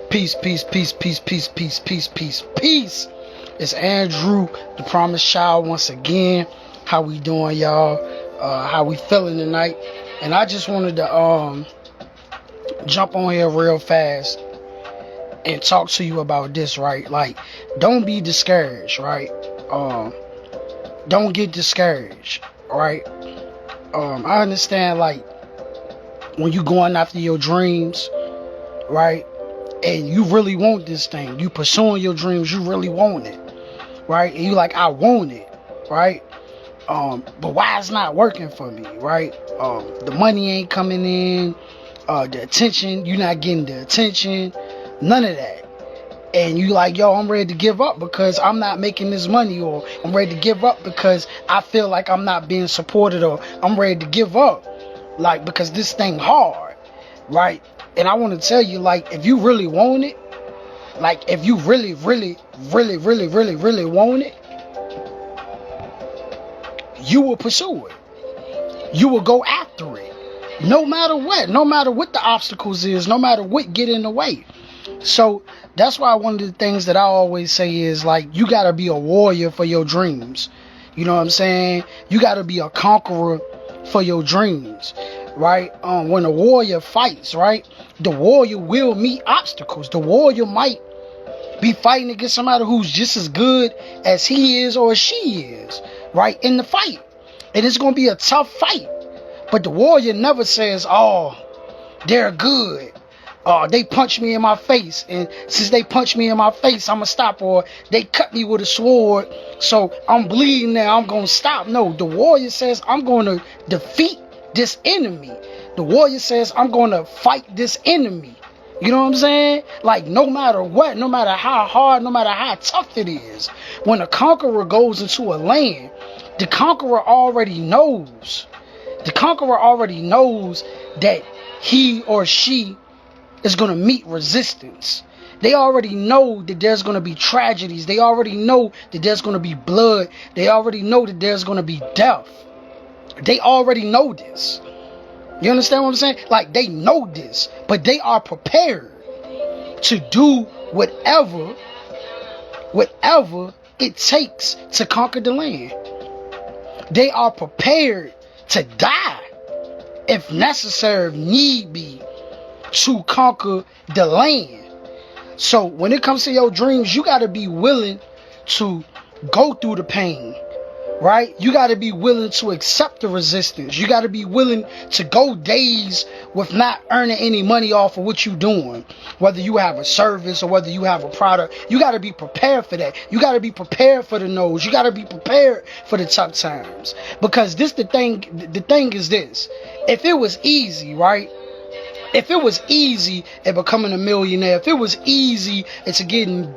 Peace, peace, peace, peace, peace, peace, peace, peace, peace. It's Andrew, the promised child, once again. How we doing, y'all? How we feeling tonight? And I just wanted to jump on here real fast and talk to you about this, right? Like, don't be discouraged, right? Don't get discouraged, right? I understand, like, when you going after your dreams, right? And you really want this thing, you pursuing your dreams, you really want it, right? And you like, I want it, right? But why it's not working for me, right? The money ain't coming in, the attention, you're not getting the attention, none of that. And you like, yo, I'm ready to give up because I'm not making this money, or I'm ready to give up because I feel like I'm not being supported, or I'm ready to give up, like, because this thing hard, right? And I want to tell you, like, if you really want it, like, if you really want it, you will pursue it. You will go after it. No matter what the obstacles is, no matter what get in the way. So that's why one of the things that I always say is, like, you got to be a warrior for your dreams. You know what I'm saying? You got to be a conqueror for your dreams, right? When a warrior fights, right, the warrior will meet obstacles. The warrior might be fighting against somebody who's just as good as he is or she is, right, in the fight. And it's going to be a tough fight. But the warrior never says, oh, they're good. They punched me in my face, and since they punched me in my face, I'm going to stop. Or they cut me with a sword, so I'm bleeding now, I'm going to stop. No, the warrior says, I'm going to defeat this enemy. The warrior says, I'm going to fight this enemy. You know what I'm saying? Like, no matter what, no matter how hard, no matter how tough it is, when a conqueror goes into a land, the conqueror already knows. The conqueror already knows that he or she is going to meet resistance. They already know that there's going to be tragedies. They already know that there's going to be blood. They already know that there's going to be death. They already know this. You understand what I'm saying? Like, they know this, but they are prepared to do whatever it takes to conquer the land. They are prepared to die if necessary, if need be, to conquer the land. So when it comes to your dreams, you got to be willing to go through the pain, right? You got to be willing to accept the resistance. You got to be willing to go days with not earning any money off of what you're doing. Whether you have a service or whether you have a product, you got to be prepared for that. You got to be prepared for the no's. You got to be prepared for the tough times. Because the thing is this. If it was easy, right? If it was easy at becoming a millionaire, if it was easy at getting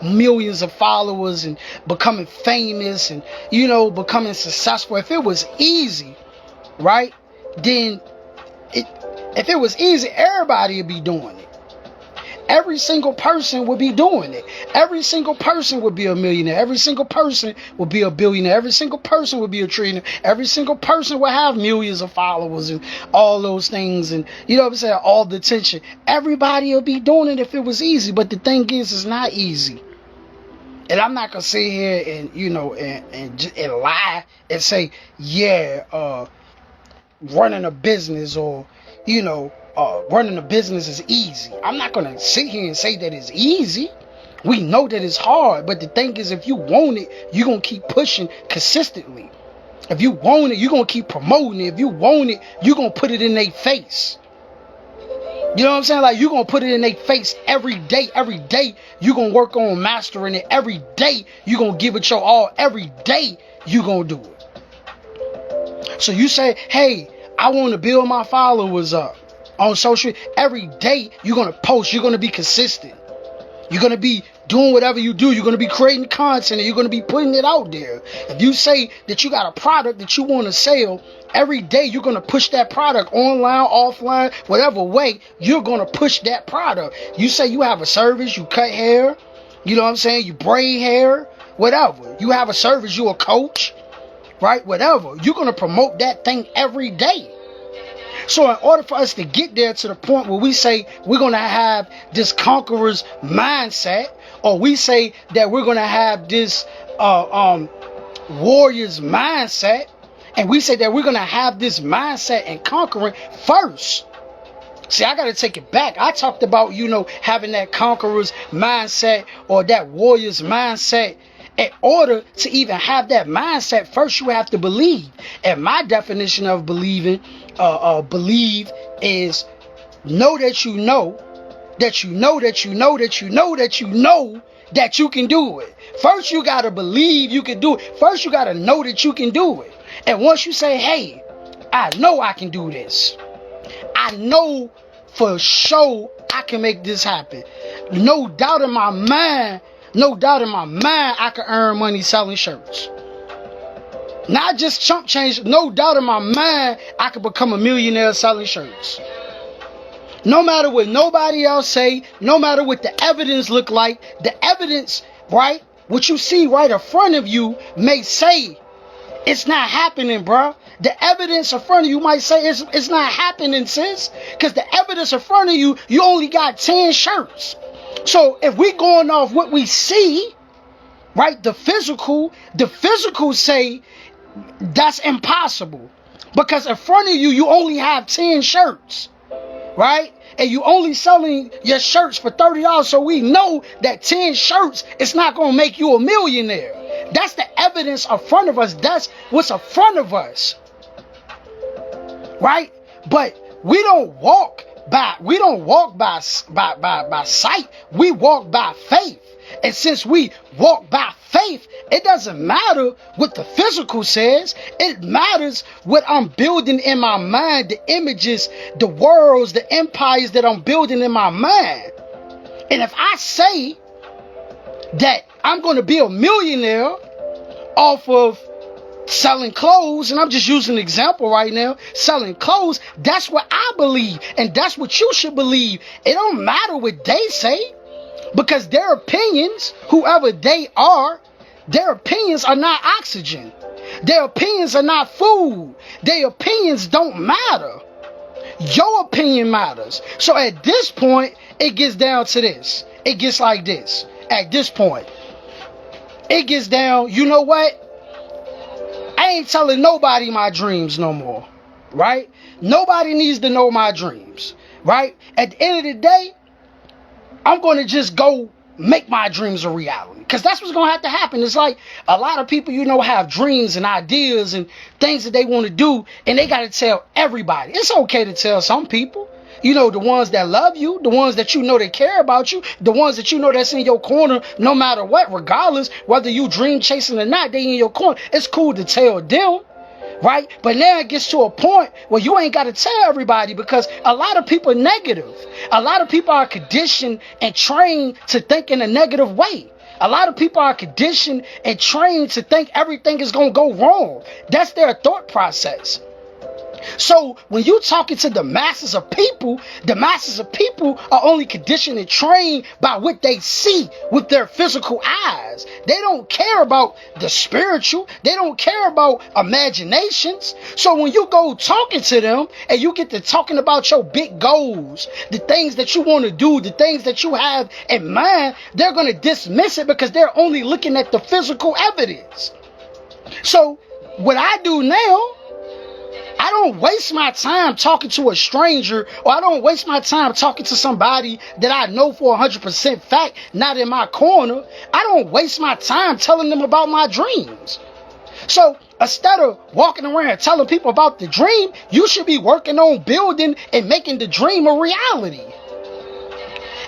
millions of followers and becoming famous and, you know, becoming successful, if it was easy, right, then if it was easy, everybody would be doing it. Every single person would be doing it. Every single person would be a millionaire. Every single person would be a billionaire. Every single person would be a trillionaire. Every single person would have millions of followers and all those things. And, you know what I'm saying, all the attention. Everybody would be doing it if it was easy. But the thing is, it's not easy. And I'm not going to sit here and, you know, and lie and say, yeah, running a business or, you know, running a business is easy. I'm not going to sit here and say that it's easy. We know that it's hard, but the thing is, if you want it, you're going to keep pushing consistently. If you want it, you're going to keep promoting it. If you want it, you're going to put it in their face. You know what I'm saying? Like, you're going to put it in their face every day. Every day, you're going to work on mastering it. Every day, you're going to give it your all. Every day, you're going to do it. So you say, hey, I want to build my followers up on social. Every day you're going to post. You're going to be consistent. You're going to be doing whatever you do. You're going to be creating content and you're going to be putting it out there. If you say that you got a product that you want to sell, every day you're going to push that product online, offline, whatever way, you're going to push that product. You say you have a service, you cut hair, you know what I'm saying, you braid hair, whatever. You have a service, you're a coach, right? Whatever. You're going to promote that thing every day. So in order for us to get there to the point where we say we're going to have this conqueror's mindset, or we say that we're going to have this warrior's mindset, and we say that we're going to have this mindset in conquering first. See, I got to take it back. I talked about, having that conqueror's mindset or that warrior's mindset. In order to even have that mindset, first you have to believe. And my definition of believe is know that you know that you know that you know that you know that you know that you can do it. First you got to believe you can do it. First you got to know that you can do it. And once you say, hey, I know I can do this. I know for sure I can make this happen. No doubt in my mind, I can earn money selling shirts. Not just chump change. No doubt in my mind, I could become a millionaire selling shirts. No matter what nobody else say, no matter what the evidence look like, the evidence, right? What you see right in front of you may say it's not happening, bro. The evidence in front of you might say it's not happening, sis. Because the evidence in front of you, you only got 10 shirts. So if we going off what we see, right, the physical say that's impossible. Because in front of you, you only have 10 shirts, right? And you only selling your shirts for $30. So we know that 10 shirts is not going to make you a millionaire. That's the evidence in front of us. That's what's in front of us, right? But we don't walk by sight. We walk by faith. And since we walk by faith, it doesn't matter what the physical says. It matters what I'm building in my mind, the images, the worlds, the empires that I'm building in my mind. And if I say that I'm going to be a millionaire off of selling clothes, and I'm just using an example right now, selling clothes, that's what I believe, and that's what you should believe. It don't matter what they say, because their opinions, whoever they are, their opinions are not oxygen. Their opinions are not food. Their opinions don't matter. Your opinion matters. So at this point, it gets down to this. It gets like this. At this point, it gets down, you know what? I ain't telling nobody my dreams no more, right? Nobody needs to know my dreams, right? At the end of the day, I'm going to just go make my dreams a reality, because that's what's going to have to happen. It's like a lot of people, have dreams and ideas and things that they want to do, and they got to tell everybody. It's okay to tell some people, the ones that love you, the ones that that care about you, the ones that that's in your corner no matter what, regardless whether you dream chasing or not, they in your corner. It's cool to tell them, right? But now it gets to a point where you ain't got to tell everybody, because a lot of people are negative. A lot of people are conditioned and trained to think in a negative way. A lot of people are conditioned and trained to think everything is going to go wrong. That's their thought process. So when you talking to the masses of people are only conditioned and trained by what they see with their physical eyes. They don't care about the spiritual. They don't care about imaginations. So when you go talking to them and you get to talking about your big goals, the things that you want to do, the things that you have in mind, they're going to dismiss it because they're only looking at the physical evidence. So what I do now, I don't waste my time talking to a stranger, or I don't waste my time talking to somebody that I know for 100% fact, not in my corner. I don't waste my time telling them about my dreams. So instead of walking around telling people about the dream, you should be working on building and making the dream a reality.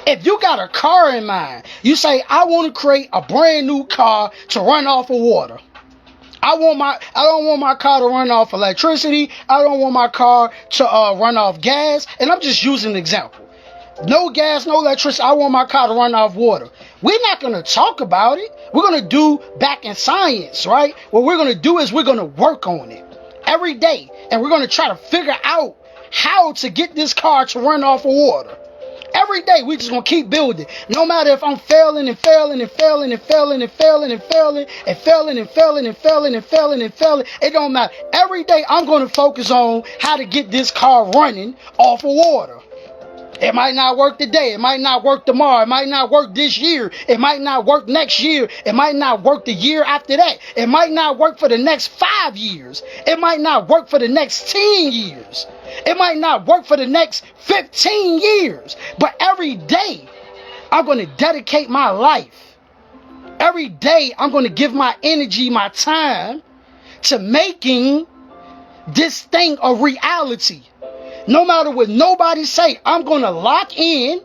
If you got a car in mind, you say, I want to create a brand new car to run off of water. I don't want my car to run off electricity. I don't want my car to run off gas. And I'm just using an example. No gas, no electricity. I want my car to run off water. We're not going to talk about it. We're going to do back in science, right? What we're going to do is we're going to work on it every day. And we're going to try to figure out how to get this car to run off of water. every day we just gonna keep building. No matter if I'm failing and failing and failing and failing and failing and failing and failing and failing and failing and failing and failing. It don't matter. Every day I'm gonna focus on how to get this car running off of water. It might not work today. It might not work tomorrow. It might not work this year. It might not work next year. It might not work the year after that. It might not work for the next 5 years. It might not work for the next 10 years. It might not work for the next 15 years. But every day, I'm going to dedicate my life. Every day, I'm going to give my energy, my time to making this thing a reality. No matter what nobody say, I'm going to lock in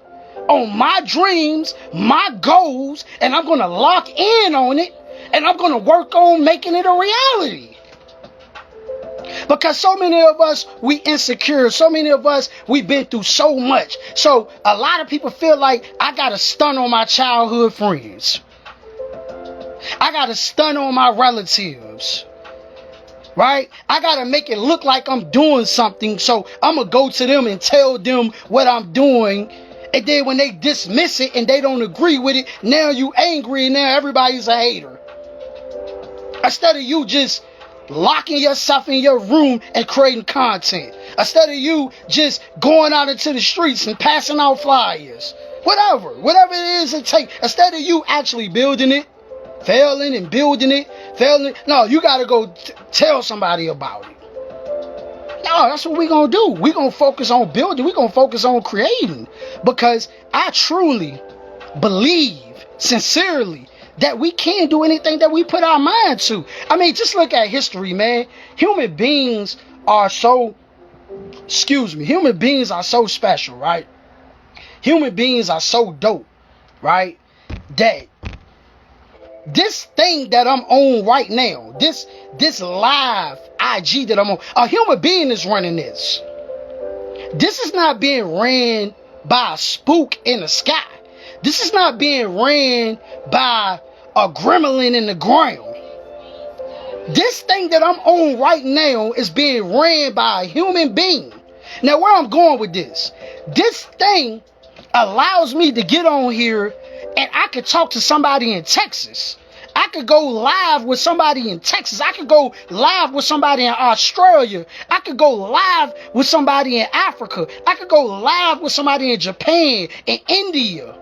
on my dreams, my goals, and I'm going to lock in on it, and I'm going to work on making it a reality. Because so many of us, we insecure. So many of us, we've been through so much. So a lot of people feel like I got to stun on my childhood friends. I got to stun on my relatives. Right? I got to make it look like I'm doing something. So I'm going to go to them and tell them what I'm doing. And then when they dismiss it and they don't agree with it, now you angry and now everybody's a hater. Instead of you just locking yourself in your room and creating content. Instead of you just going out into the streets and passing out flyers. Whatever it is it takes. Instead of you actually building it, failing and building it, failing. No, you got to go tell somebody about it. No, that's what we're going to do. We're going to focus on building. We're going to focus on creating. Because I truly believe, sincerely, that we can do anything that we put our mind to. I mean, just look at history, man. Human beings are so special, right? Human beings are so dope, right? That this thing that I'm on right now, this live IG that I'm on, a human being is running this. This is not being ran by a spook in the sky. This is not being ran by a gremlin in the ground. This thing that I'm on right now is being ran by a human being. Now, where I'm going with this thing allows me to get on here and I could talk to somebody in Texas. I could go live with somebody in Texas. I could go live with somebody in Australia. I could go live with somebody in Africa. I could go live with somebody in Japan, in India.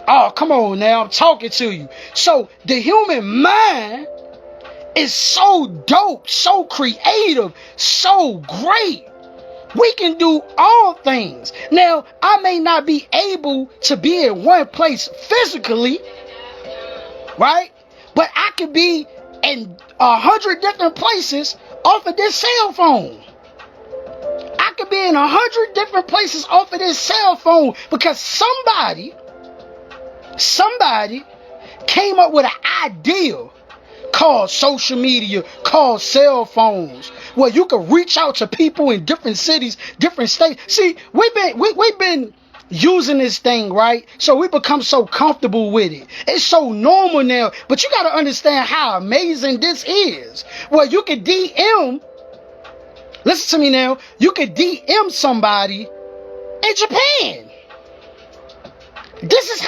Oh, come on now. I'm talking to you. So the human mind is so dope, so creative, so great. We can do all things. Now, I may not be able to be in one place physically, right? But I could be in 100 different places off of this cell phone. I could be in 100 different places off of this cell phone because somebody came up with an idea called social media, called cell phones, where you can reach out to people in different cities, different states. See, we've been using this thing, right? So we become so comfortable with it. It's so normal now. But you got to understand how amazing this is. Well, you could DM. Listen to me now. You could DM somebody in Japan. This is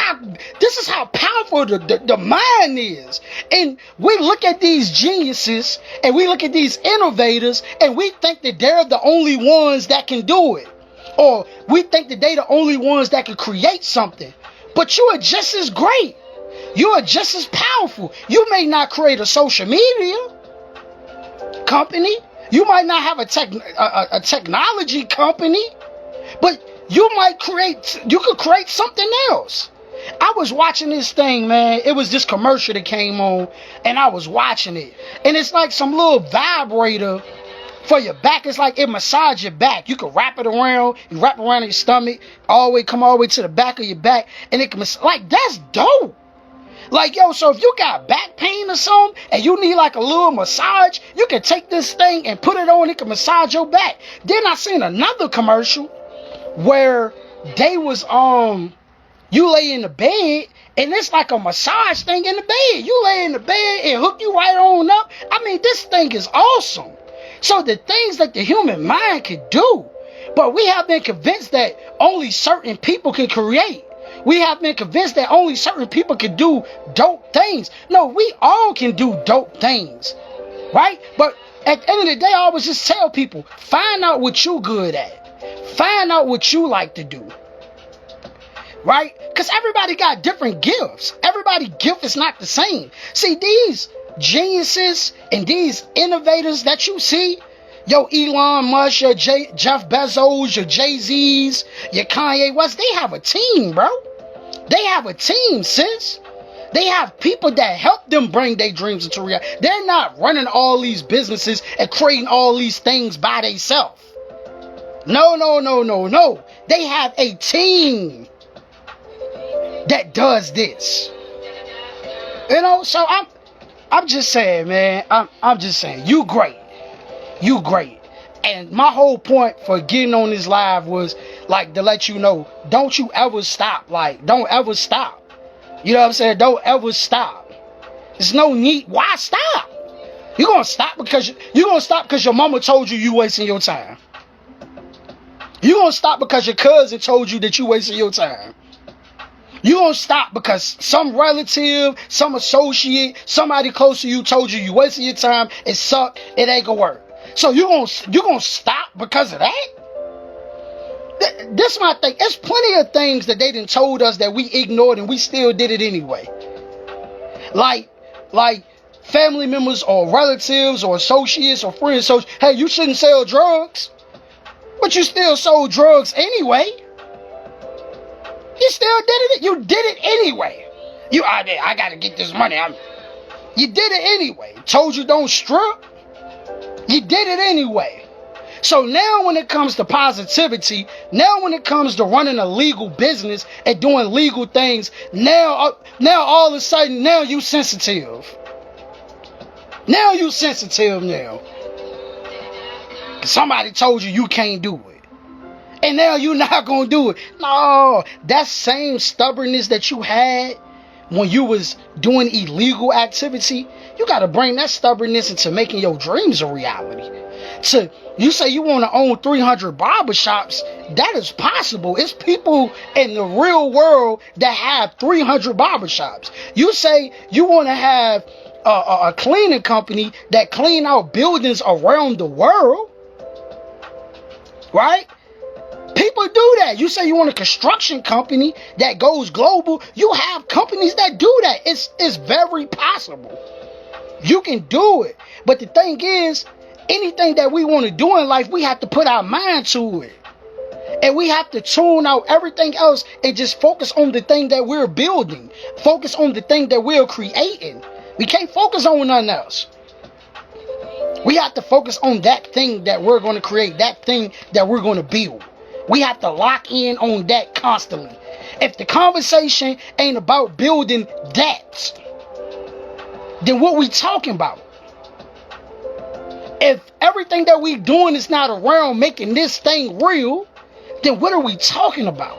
how powerful the mind is. And we look at these geniuses and we look at these innovators and we think that they're the only ones that can do it. Or we think that they're the only ones that can create something. But you are just as great. You are just as powerful. You may not create a social media company. You might not have a technology company. But you could create something else. I was watching this thing, man. It was this commercial that came on, and I was watching it. And it's like some little vibrator for your back. It's like it massages your back. You can wrap it around. You wrap it around your stomach, come all the way to the back of your back, and it can like that's dope. Like, yo, so if you got back pain or something and you need like a little massage, you can take this thing and put it on. It can massage your back. Then I seen another commercial where they was you lay in the bed and it's like a massage thing in the bed. You lay in the bed and hook you right on up. I mean, this thing is awesome. So the things that the human mind can do, But we have been convinced that only certain people can create. We have been convinced that only certain people can do dope things. No, we all can do dope things, right? But at the end of the day, I always just tell people, find out what you good at. Find out what you like to do, right? Because everybody got different gifts. Everybody's gift is not the same. See, these geniuses and these innovators that you see, your Elon Musk, your Jeff Bezos, your Jay-Z's, your Kanye West, they have a team, bro. They have a team, sis. They have people that help them bring their dreams into reality. They're not running all these businesses and creating all these things by themselves. No. They have a team that does this. You know, so I'm just saying, man. I'm just saying, you great. You great. And my whole point for getting on this live was like to let you know, don't you ever stop. Like, don't ever stop. You know what I'm saying? Don't ever stop. There's no need. Why stop? You're gonna stop because your mama told you wasting your time. You're gonna stop because your cousin told you that you wasting your time. You're gonna stop because some relative, some associate, somebody close to you told you wasting your time. It sucked. It ain't gonna work. So you're gonna stop because of that? This my thing. There's plenty of things that they done told us that we ignored and we still did it anyway. Like family members or relatives or associates or friends. So, hey, you shouldn't sell drugs. But you still sold drugs anyway. You still did it. You did it anyway. I gotta get this money. You did it anyway. Told you don't strip. You did it anyway. So now when it comes to positivity, now when it comes to running a legal business and doing legal things, now all of a sudden, now you sensitive. Now you sensitive now. Somebody told you can't do it. And now you're not going to do it. No, that same stubbornness that you had when you was doing illegal activity, you got to bring that stubbornness into making your dreams a reality. So you say you want to own 300 barbershops, that is possible. It's people in the real world that have 300 barbershops. You say you want to have a cleaning company that clean out buildings around the world, right? People do that. You say you want a construction company that goes global. You have companies that do that. It's very possible. You can do it. But the thing is, anything that we want to do in life, we have to put our mind to it. And we have to tune out everything else and just focus on the thing that we're building. Focus on the thing that we're creating. We can't focus on nothing else. We have to focus on that thing that we're going to create, that thing that we're going to build. We have to lock in on that constantly. If the conversation ain't about building that, then what we talking about? If everything that we doing is not around making this thing real, then what are we talking about?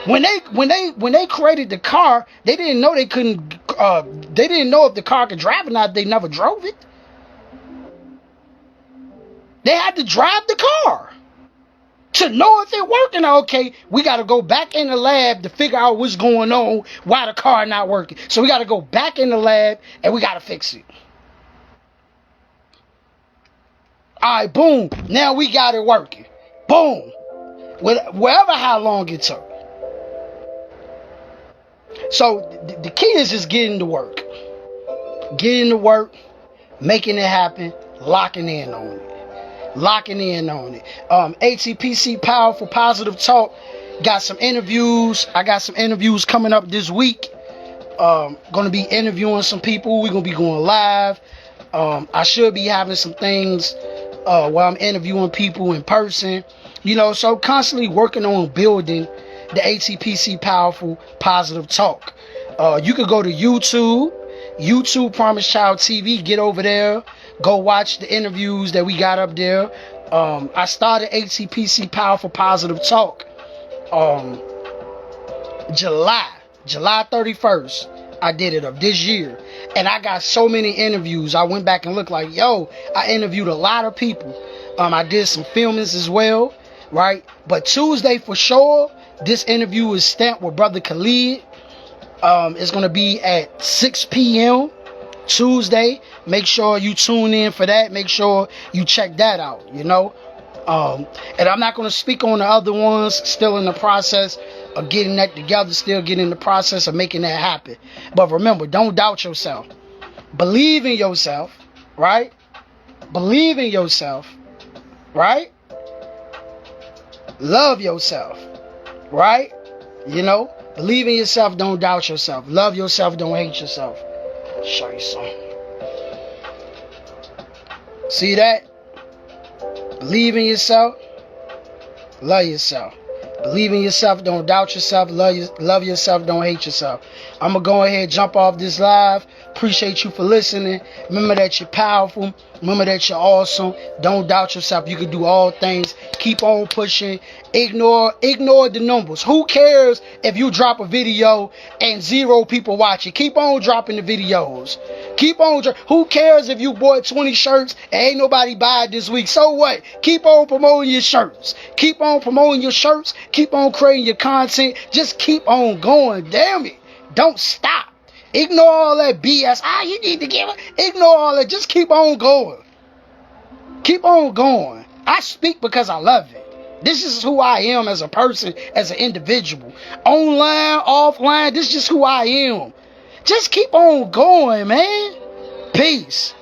When they created the car, they didn't know they couldn't. They didn't know if the car could drive or not. They never drove it. They had to drive the car to know if it worked. And okay, we got to go back in the lab to figure out what's going on, why the car not working. So we got to go back in the lab and we got to fix it. Alright, boom. Now we got it working. Boom. Wherever how long it took. So the key is just getting to work. Getting to work, making it happen, locking in on it. Locking in on it. ATPC Powerful Positive Talk. Got some interviews. I got some interviews coming up this week. Gonna be interviewing some people. We're gonna be going live. I should be having some things while I'm interviewing people in person. You know, so constantly working on building the ATPC Powerful Positive Talk. You could go to YouTube Promise Child TV. Get over there. Go watch the interviews that we got up there. I started ATPC Powerful Positive Talk July 31st. I did it of this year. And I got so many interviews. I went back and looked like, I interviewed a lot of people. I did some filmings as well. right? But Tuesday for sure, this interview is stamped with Brother Khalid. It's going to be at 6 p.m. Tuesday. Make sure you tune in for that. Make sure you check that out, you know. And I'm not going to speak on the other ones. Still in the process of getting that together. Still getting in the process of making that happen. But remember, don't doubt yourself. Believe in yourself, right? Believe in yourself, right? Love yourself, right? You know, believe in yourself, don't doubt yourself. Love yourself, don't hate yourself. Show you something. See that? Believe in yourself, love yourself. Believe in yourself, don't doubt yourself. Love yourself, don't hate yourself. I'm going to go ahead and jump off this live. Appreciate you for listening. Remember that you're powerful. Remember that you're awesome. Don't doubt yourself. You can do all things. Keep on pushing. Ignore the numbers. Who cares if you drop a video and 0 people watch it? Keep on dropping the videos. Keep on. Who cares if you bought 20 shirts and ain't nobody buy it this week? So what? Keep on promoting your shirts. Keep on promoting your shirts. Keep on creating your content. Just keep on going. Damn it. Don't stop. Ignore all that BS. You need to give it. Ignore all that. Just keep on going. Keep on going. I speak because I love it. This is who I am as a person, as an individual. Online, offline, this is just who I am. Just keep on going, man. Peace.